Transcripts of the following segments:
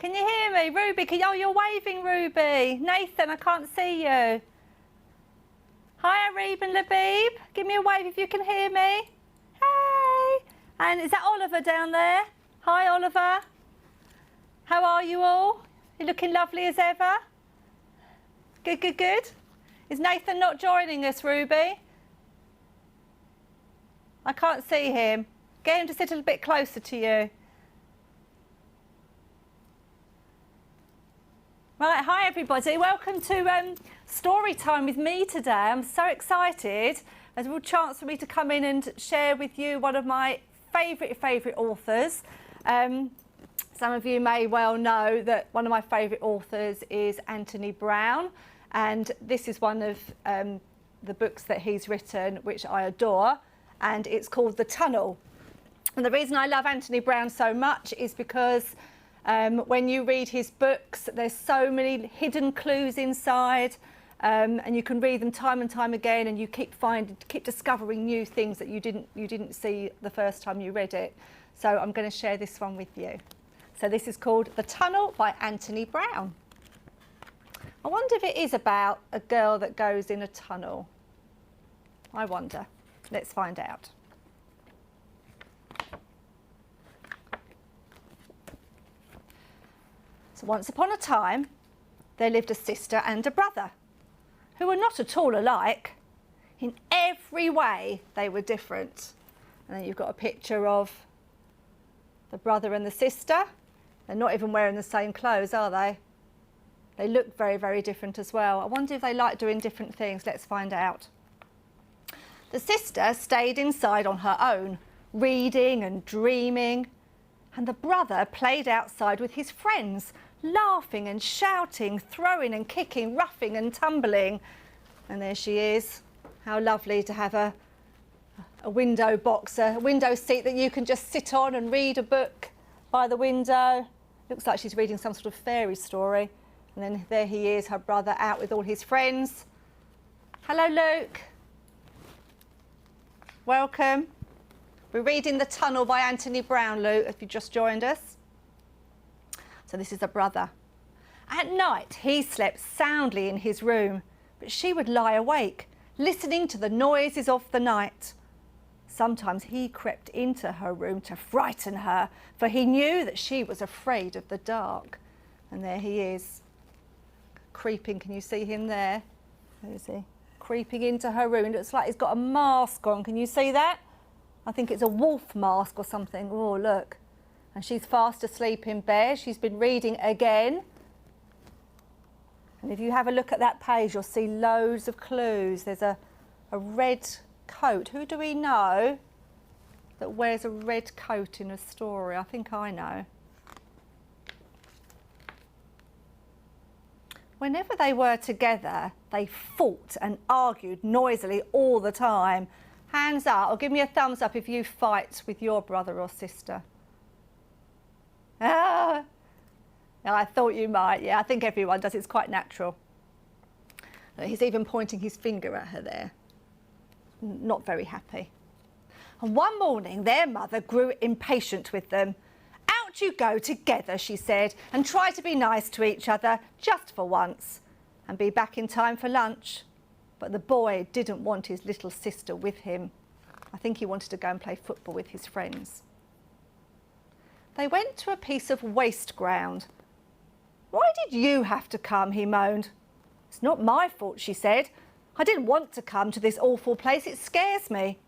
Can you hear me? Ruby, oh, you're waving, Ruby. Nathan, I can't see you. Hi, Arib and Labib. Give me a wave if you can hear me. Hey. And is that Oliver down there? Hi, Oliver. How are you all? You're looking lovely as ever. Good, good, good. Is Nathan not joining us, Ruby? I can't see him. Get him to sit a little bit closer to you. Right, hi everybody. Welcome to story time with me today. I'm so excited. There's a real chance for me to come in and share with you one of my favourite authors. Some of you may well know that one of my favourite authors is Antony Brown, and this is one of the books that he's written which I adore, and it's called The Tunnel. And the reason I love Antony Brown so much is because when you read his books, there's so many hidden clues inside, and you can read them time and time again, and you keep discovering new things that you didn't see the first time you read it. So I'm going to share this one with you. So this is called The Tunnel by Antony Brown. I wonder if it is about a girl that goes in a tunnel. I wonder. Let's find out. So once upon a time, there lived a sister and a brother who were not at all alike. In every way, they were different. And then you've got a picture of the brother and the sister. They're not even wearing the same clothes, are they? They look very, very different as well. I wonder if they like doing different things. Let's find out. The sister stayed inside on her own, reading and dreaming. And the brother played outside with his friends, laughing and shouting, throwing and kicking, roughing and tumbling. And there she is. How lovely to have a window box, a window seat that you can just sit on and read a book by the window. Looks like she's reading some sort of fairy story. And then there he is, her brother, out with all his friends. Hello, Luke. Welcome. We're reading The Tunnel by Antony Brownlow, if you just joined us. So this is a brother. At night, he slept soundly in his room, but she would lie awake, listening to the noises of the night. Sometimes he crept into her room to frighten her, for he knew that she was afraid of the dark. And there he is, creeping. Can you see him there? Where is he? Creeping into her room. It looks like he's got a mask on. Can you see that? I think it's a wolf mask or something. Oh, look. And she's fast asleep in bed. She's been reading again. And if you have a look at that page, you'll see loads of clues. There's a red coat. Who do we know that wears a red coat in a story? I think I know. Whenever they were together, they fought and argued noisily all the time. Hands up, or give me a thumbs up if you fight with your brother or sister. Ah, I thought you might. Yeah, I think everyone does. It's quite natural. He's even pointing his finger at her there. Not very happy. And one morning, their mother grew impatient with them. Out you go together, she said, and try to be nice to each other just for once and be back in time for lunch. But the boy didn't want his little sister with him. I think he wanted to go and play football with his friends. They went to a piece of waste ground. Why did you have to come? He moaned. It's not my fault, she said. I didn't want to come to this awful place. It scares me.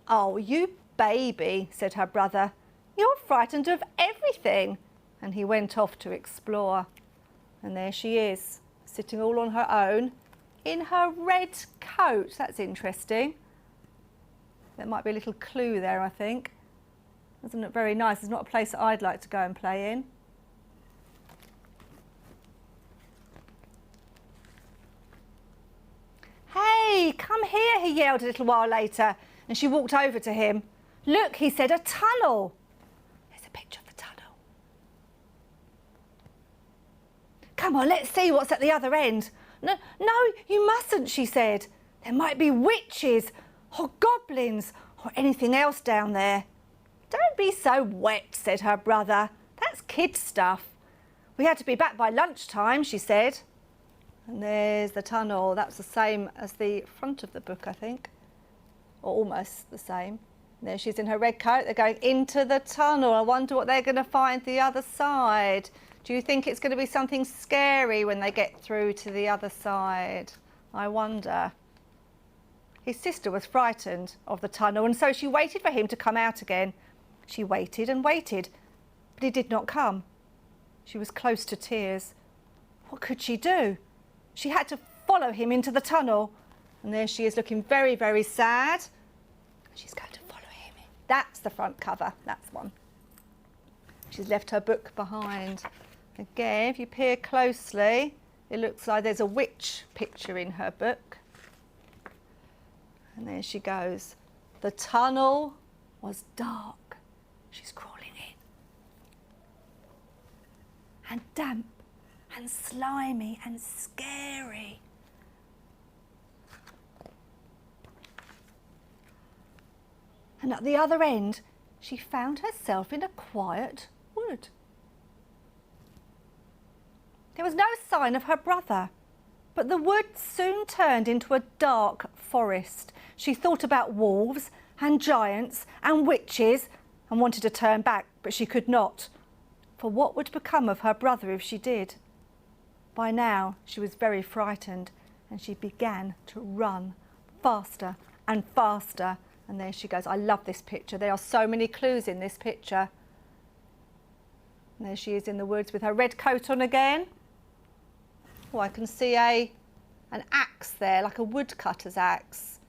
Oh, you baby, said her brother. You're frightened of everything. And he went off to explore. And there she is, sitting all on her own in her red coat. That's interesting. There might be a little clue there, I think. Doesn't look very nice. It's not a place that I'd like to go and play in. Hey, come here, he yelled a little while later, and she walked over to him. Look, he said, a tunnel. There's a picture of the tunnel. Come on, let's see what's at the other end. No, you mustn't, she said. There might be witches or goblins or anything else down there. Don't be so wet, said her brother. That's kid stuff. We had to be back by lunchtime, she said. And there's the tunnel. That's the same as the front of the book, I think, or almost the same. And there she is in her red coat. They're going into the tunnel. I wonder what they're going to find the other side. Do you think it's going to be something scary when they get through to the other side? I wonder. His sister was frightened of the tunnel, and so she waited for him to come out again. She waited and waited, but he did not come. She was close to tears. What could she do? She had to follow him into the tunnel. And there she is looking very, very sad. She's going to follow him in. That's the front cover, that's one. She's left her book behind. Again, if you peer closely, it looks like there's a witch picture in her book. And there she goes. The tunnel was dark. She's crawling in. And damp and slimy and scary. And at the other end, she found herself in a quiet wood. There was no sign of her brother, but the wood soon turned into a dark forest. She thought about wolves and giants and witches and wanted to turn back, but she could not. For what would become of her brother if she did? By now, she was very frightened, and she began to run faster and faster. And there she goes. I love this picture. There are so many clues in this picture. And there she is in the woods with her red coat on again. Oh, I can see an axe there, like a woodcutter's axe.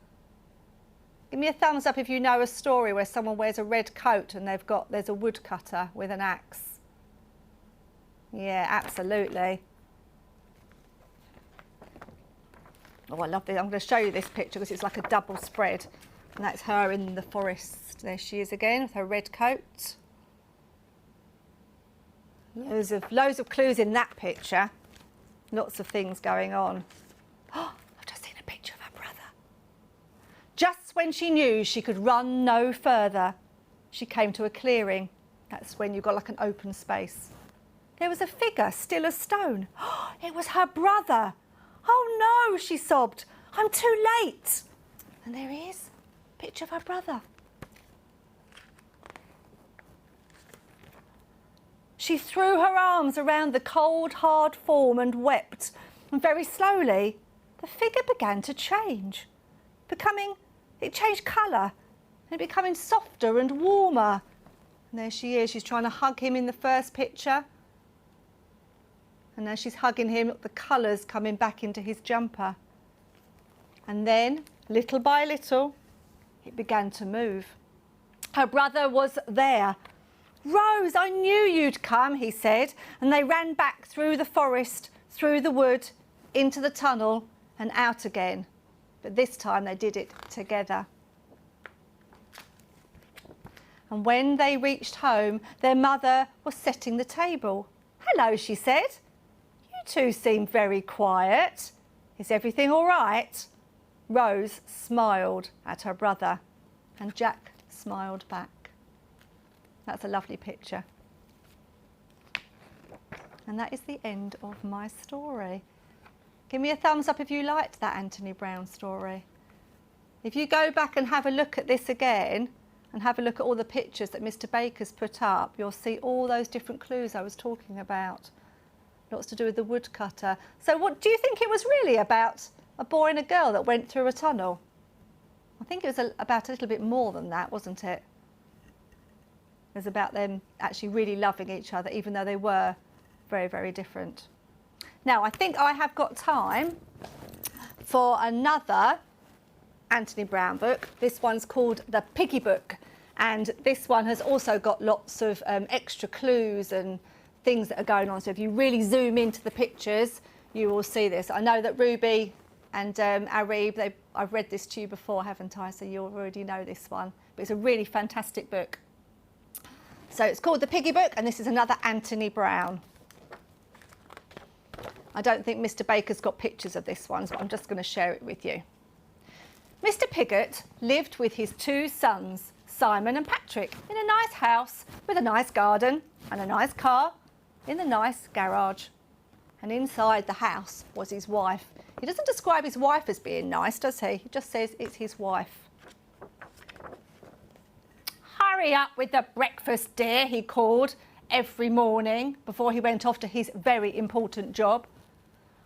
Give me a thumbs up if you know a story where someone wears a red coat and there's a woodcutter with an axe. Yeah, absolutely. Oh, I love this. I'm going to show you this picture because it's like a double spread. And that's her in the forest. There she is again with her red coat. Loads of clues in that picture. Lots of things going on. Oh, I've just seen a picture of her brother. Just when she knew she could run no further, she came to a clearing. That's when you've got like an open space. There was a figure, still as stone. Oh, it was her brother. Oh no, she sobbed. I'm too late. And there he is, picture of her brother. She threw her arms around the cold, hard form and wept. And very slowly, the figure began to change. It changed colour and becoming softer and warmer. And there she is, she's trying to hug him in the first picture. And as she's hugging him, look, the colours coming back into his jumper. And then, little by little, it began to move. Her brother was there. Rose, I knew you'd come, he said. And they ran back through the forest, through the wood, into the tunnel and out again. But this time they did it together. And when they reached home, their mother was setting the table. Hello, she said. You two seem very quiet. Is everything all right? Rose smiled at her brother and Jack smiled back. That's a lovely picture. And that is the end of my story. Give me a thumbs up if you liked that Antony Brown story. If you go back and have a look at this again and have a look at all the pictures that Mr. Baker's put up, you'll see all those different clues I was talking about. Lots to do with the woodcutter. So what do you think it was really about? A boy and a girl that went through a tunnel? I think it was about a little bit more than that, wasn't it? It was about them actually really loving each other, even though they were very, very different. Now, I think I have got time for another Antony Brown book. This one's called The Piggy Book. And this one has also got lots of extra clues and things that are going on. So if you really zoom into the pictures, you will see this. I know that Ruby and Arib, I've read this to you before, haven't I? So you already know this one. But it's a really fantastic book. So it's called The Piggy Book, and this is another Antony Brown. I don't think Mr. Baker's got pictures of this one, but I'm just going to share it with you. Mr. Piggot lived with his two sons, Simon and Patrick, in a nice house with a nice garden and a nice car in the nice garage. And inside the house was his wife. He doesn't describe his wife as being nice, does he? He just says it's his wife. "Hurry up with the breakfast, dear," he called every morning before he went off to his very important job.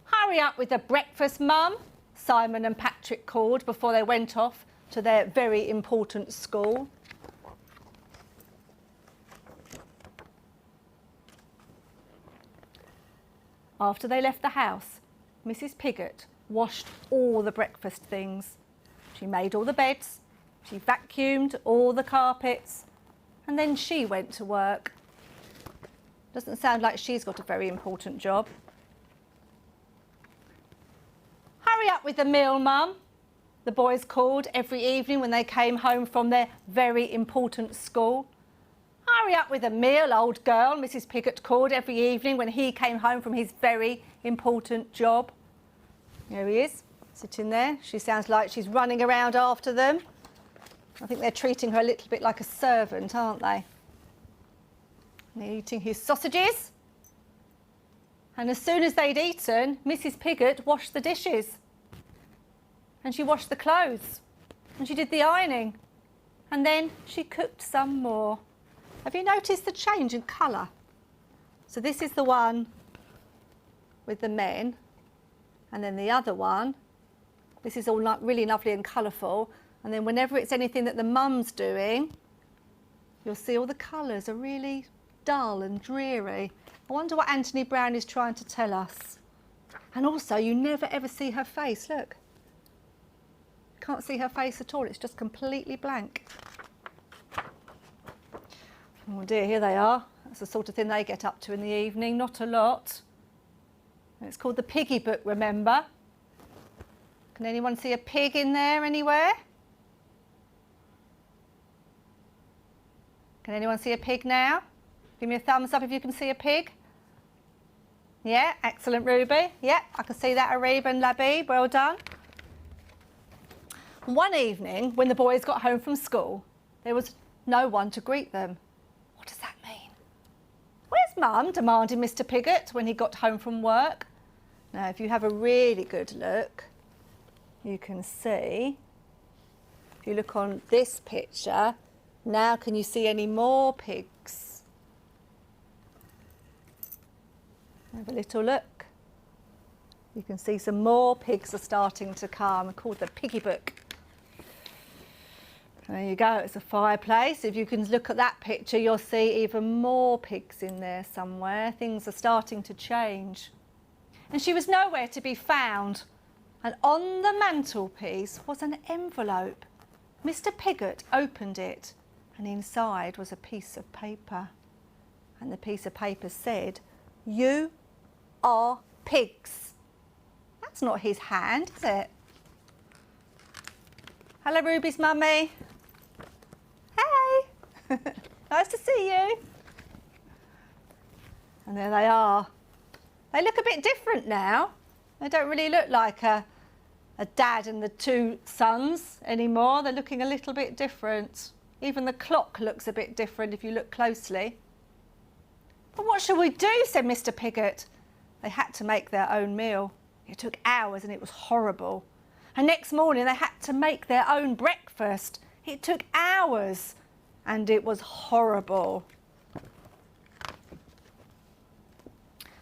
"Hurry up with the breakfast, Mum," Simon and Patrick called before they went off to their very important school. After they left the house, Mrs. Pigott washed all the breakfast things. She made all the beds, she vacuumed all the carpets, and then she went to work. Doesn't sound like she's got a very important job. "Hurry up with the meal, Mum," the boys called every evening when they came home from their very important school. "Hurry up with the meal, old girl," Mrs. Pigott called every evening when he came home from his very important job. There he is, sitting there. She sounds like she's running around after them. I think they're treating her a little bit like a servant, aren't they? They're eating his sausages. And as soon as they'd eaten, Mrs. Pigott washed the dishes. And she washed the clothes. And she did the ironing. And then she cooked some more. Have you noticed the change in colour? So this is the one with the men. And then the other one, this is all really lovely and colourful. And then whenever it's anything that the mum's doing, you'll see all the colours are really dull and dreary. I wonder what Antony Brown is trying to tell us. And also, you never ever see her face, look. Can't see her face at all, it's just completely blank. Oh dear, here they are. That's the sort of thing they get up to in the evening, not a lot. And it's called the Piggy Book, remember? Can anyone see a pig in there anywhere? Can anyone see a pig now? Give me a thumbs up if you can see a pig. Yeah, excellent, Ruby. Yeah, I can see that, Arib and Labib, well done. One evening, when the boys got home from school, there was no one to greet them. What does that mean? "Where's Mum?" demanded Mr. Pigott when he got home from work. Now, if you have a really good look, you can see, if you look on this picture, now can you see any more pigs? Have a little look. You can see some more pigs are starting to come, called the Piggy Book. There you go, it's a fireplace. If you can look at that picture, you'll see even more pigs in there somewhere. Things are starting to change. And she was nowhere to be found. And on the mantelpiece was an envelope. Mr. Pigott opened it, and inside was a piece of paper. And the piece of paper said, "You are pigs." That's not his hand, is it? Hello, Ruby's mummy. Hey, nice to see you. And there they are. They look a bit different now. They don't really look like a dad and the two sons anymore. They're looking a little bit different. Even the clock looks a bit different if you look closely. "But what shall we do?" said Mr. Pigott. They had to make their own meal. It took hours and it was horrible. And next morning they had to make their own breakfast. It took hours and it was horrible.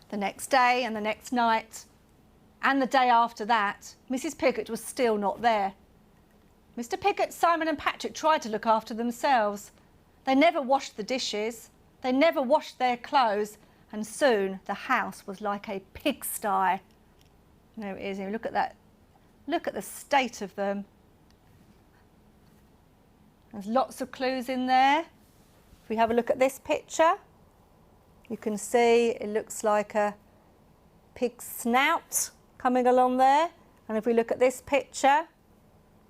The next day and the next night and the day after that, Mrs. Pigott was still not there. Mr. Pigott, Simon and Patrick tried to look after themselves. They never washed the dishes, they never washed their clothes, and soon the house was like a pigsty. There it is, look at that. Look at the state of them. There's lots of clues in there. If we have a look at this picture, you can see it looks like a pig's snout coming along there. And if we look at this picture,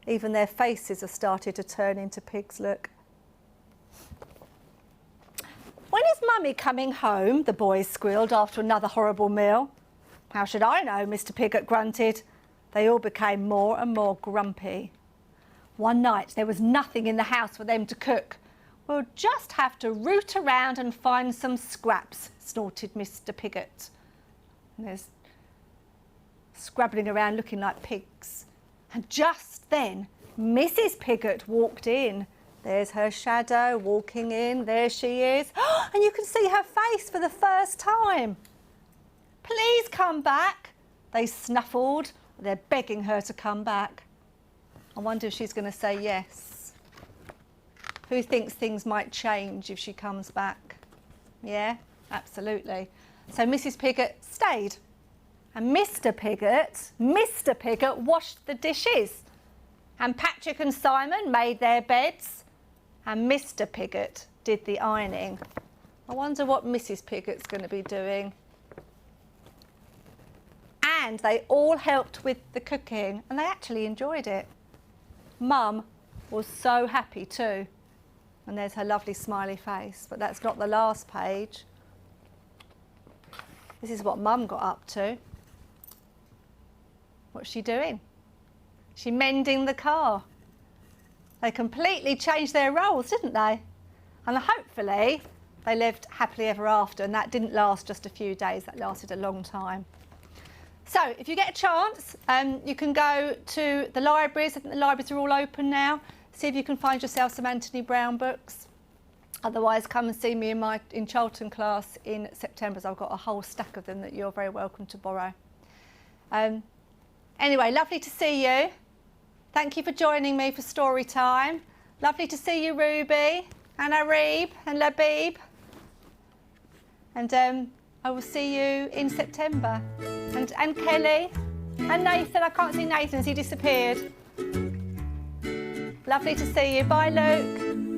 even their faces have started to turn into pigs, look. "When is Mummy coming home?" the boys squealed after another horrible meal. "How should I know?" Mr. Pigott grunted. They all became more and more grumpy. One night there was nothing in the house for them to cook. "We'll just have to root around and find some scraps," snorted Mr. Pigott. And there's scrabbling around looking like pigs. And just then, Mrs. Pigott walked in. There's her shadow walking in. There she is. And you can see her face for the first time. Please come back. They snuffled. They're begging her to come back. I wonder if she's going to say yes. Who thinks things might change if she comes back? Yeah, absolutely. So Mrs. Pigott stayed. And Mr. Pigott washed the dishes. And Patrick and Simon made their beds. And Mr. Pigott did the ironing. I wonder what Mrs. Pigott's going to be doing. And they all helped with the cooking, and they actually enjoyed it. Mum was so happy too. And there's her lovely smiley face, but that's not the last page. This is what Mum got up to. What's she doing? She's mending the car. They completely changed their roles, didn't they? And hopefully they lived happily ever after, and that didn't last just a few days, that lasted a long time. So if you get a chance, you can go to the libraries. I think the libraries are all open now. See if you can find yourself some Anthony Brown books. Otherwise, come and see me in Charlton class in September. I've got a whole stack of them that you're very welcome to borrow. Anyway, lovely to see you. Thank you for joining me for story time. Lovely to see you, Ruby and Arib and Labib. And I will see you in September. And Kelly and Nathan. I can't see Nathan as he disappeared. Lovely to see you. Bye, Luke.